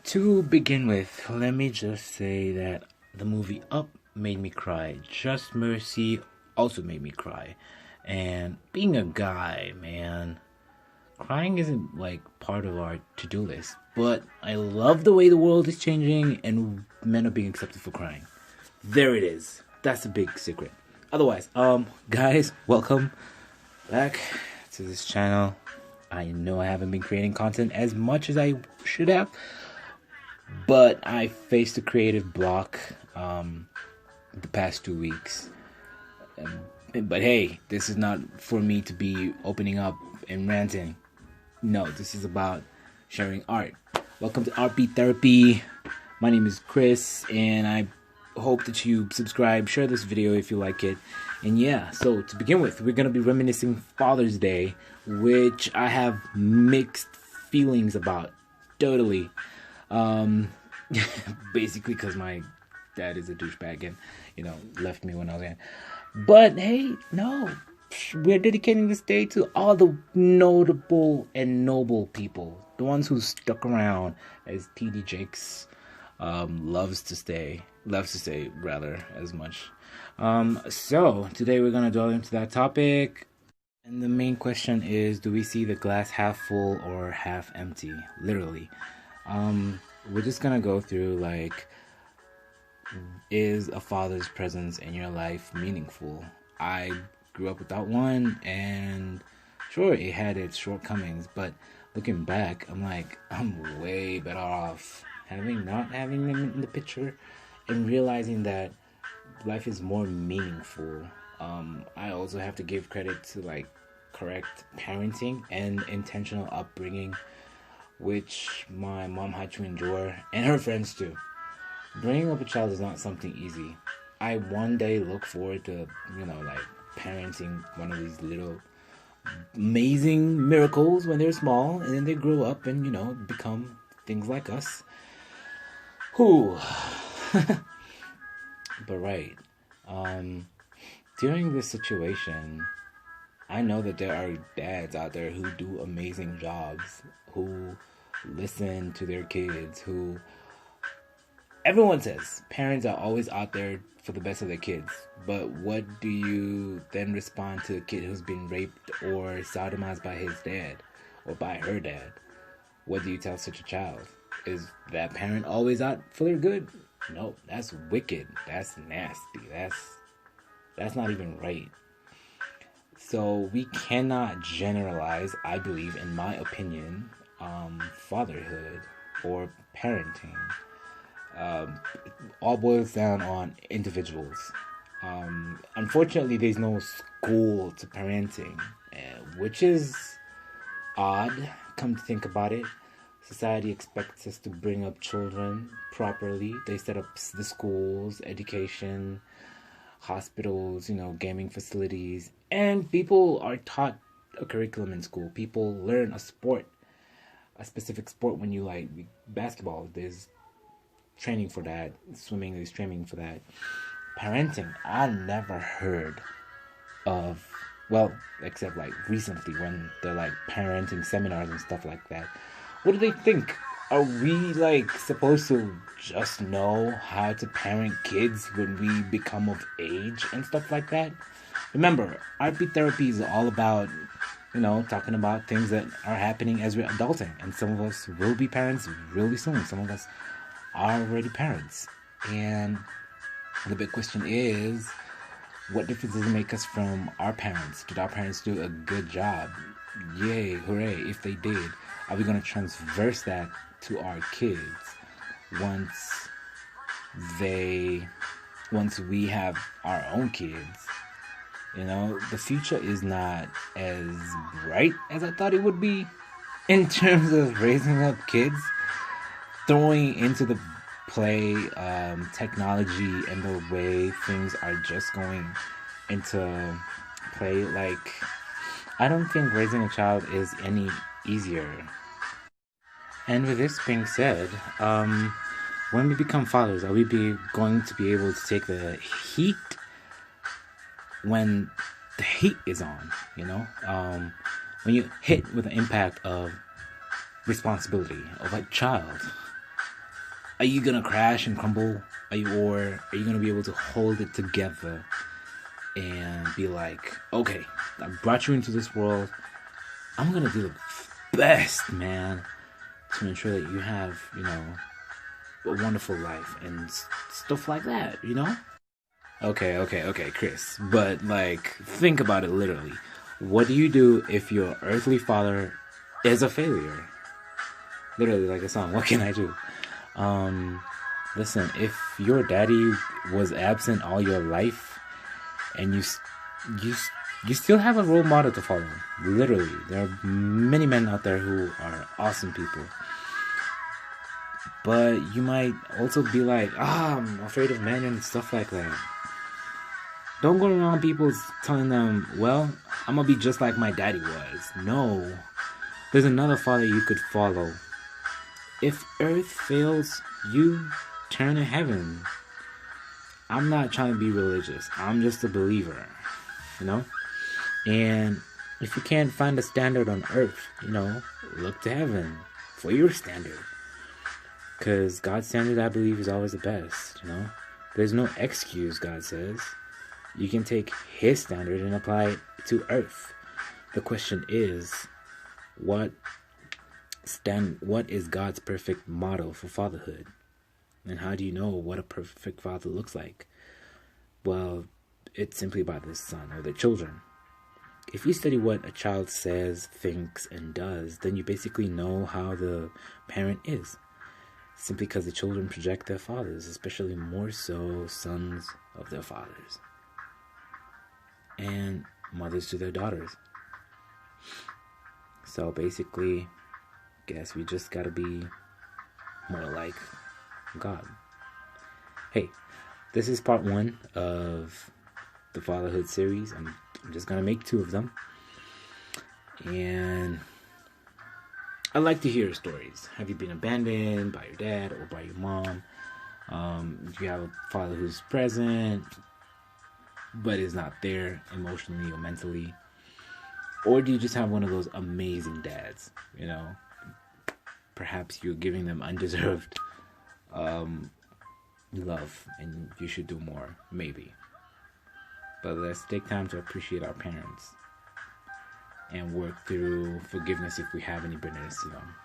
To begin with, let me just say that the movie Up made me cry. Just Mercy also made me cry. And being a guy, man, crying isn't like part of our to-do list. But I love the way the world is changing and men are being accepted for crying. There it is. That's a big secret. Otherwise, guys, welcome back to this channel. I know I haven't been creating content as much as I should have, but I faced a creative block the past 2 weeks. But hey, this is not for me to be opening up and ranting. No, this is about sharing art. Welcome to Art Beat Therapy. My name is Chris, and I hope that you subscribe, share this video if you like it. And yeah, so to begin with, we're going to be reminiscing Father's Day, which I have mixed feelings about. Totally. Basically because my dad is a douchebag and, left me when I was young. But hey, no, we're dedicating this day to all the notable and noble people. The ones who stuck around, as TD Jakes loves to say rather as much. So today we're gonna delve into that topic, and the main question is: do we see the glass half full or half empty? Literally, we're just gonna go through is a father's presence in your life meaningful? I grew up without one, and sure, it had its shortcomings, but looking back, I'm way better off not having them in the picture and realizing that life is more meaningful. I also have to give credit to correct parenting and intentional upbringing, which my mom had to endure, and her friends too. Bringing up a child is not something easy. I one day look forward to, parenting one of these little amazing miracles when they're small, and then they grow up and, become things like us. Whew. But right. During this situation, I know that there are dads out there who do amazing jobs, who listen to their kids, who... Everyone says parents are always out there for the best of their kids, but what do you then respond to a kid who's been raped or sodomized by his dad or by her dad? What do you tell such a child? Is that parent always out for their good? No, that's wicked. That's nasty. That's not even right. So we cannot generalize, I believe, in my opinion, fatherhood or parenting. All boils down on individuals. Unfortunately, there's no school to parenting, which is odd, come to think about it. Society expects us to bring up children properly. They set up the schools, education, hospitals, gaming facilities, and people are taught a curriculum in school. People learn a specific sport. When you like basketball, there's training for that. Swimming, there's training for that. Parenting, I never heard of, well, except recently when they're parenting seminars and stuff like that. What do they think? Are we supposed to just know how to parent kids when we become of age and stuff like that? Remember, RP therapy is all about, talking about things that are happening as we're adulting. And some of us will be parents really soon. Some of us are already parents. And the big question is, what difference does it make us from our parents? Did our parents do a good job? Yay, hooray, if they did. Are we going to transverse that to our kids once we have our own kids? The future is not as bright as I thought it would be in terms of raising up kids. Throwing into the play technology and the way things are just going into play, I don't think raising a child is any easier. And with this being said, when we become fathers, are we going to be able to take the heat when the heat is on? When you hit with the impact of responsibility of a child. Are you gonna crash and crumble? Or are you gonna be able to hold it together and be like, okay, I brought you into this world. I'm gonna do the best, man, to ensure that you have, a wonderful life and stuff like that, Okay, Chris. But, think about it literally. What do you do if your earthly father is a failure? Literally, like a song. What can I do? Listen, if your daddy was absent all your life and you still have a role model to follow. Literally, there are many men out there who are awesome people. But you might also be like, I'm afraid of men and stuff like that. Don't go around people telling them, well, I'm gonna be just like my daddy was. No. There's another father you could follow. If earth fails, you turn to heaven. I'm not trying to be religious. I'm just a believer, And if you can't find a standard on earth, look to heaven for your standard. Because God's standard, I believe, is always the best, There's no excuse, God says. You can take His standard and apply it to earth. The question is, what is God's perfect model for fatherhood? And how do you know what a perfect father looks like? Well, it's simply by the son or the children. If you study what a child says, thinks, and does, then you basically know how the parent is. Simply because the children project their fathers, especially more so sons of their fathers. And mothers to their daughters. So basically, guess we just gotta be more like God. Hey, this is part 1 of the Fatherhood series. I'm just gonna make 2 of them. And I like to hear stories. Have you been abandoned by your dad or by your mom? Do you have a father who's present but is not there emotionally or mentally? Or do you just have one of those amazing dads? Perhaps you're giving them undeserved love and you should do more, maybe. But let's take time to appreciate our parents and work through forgiveness if we have any bitterness to them.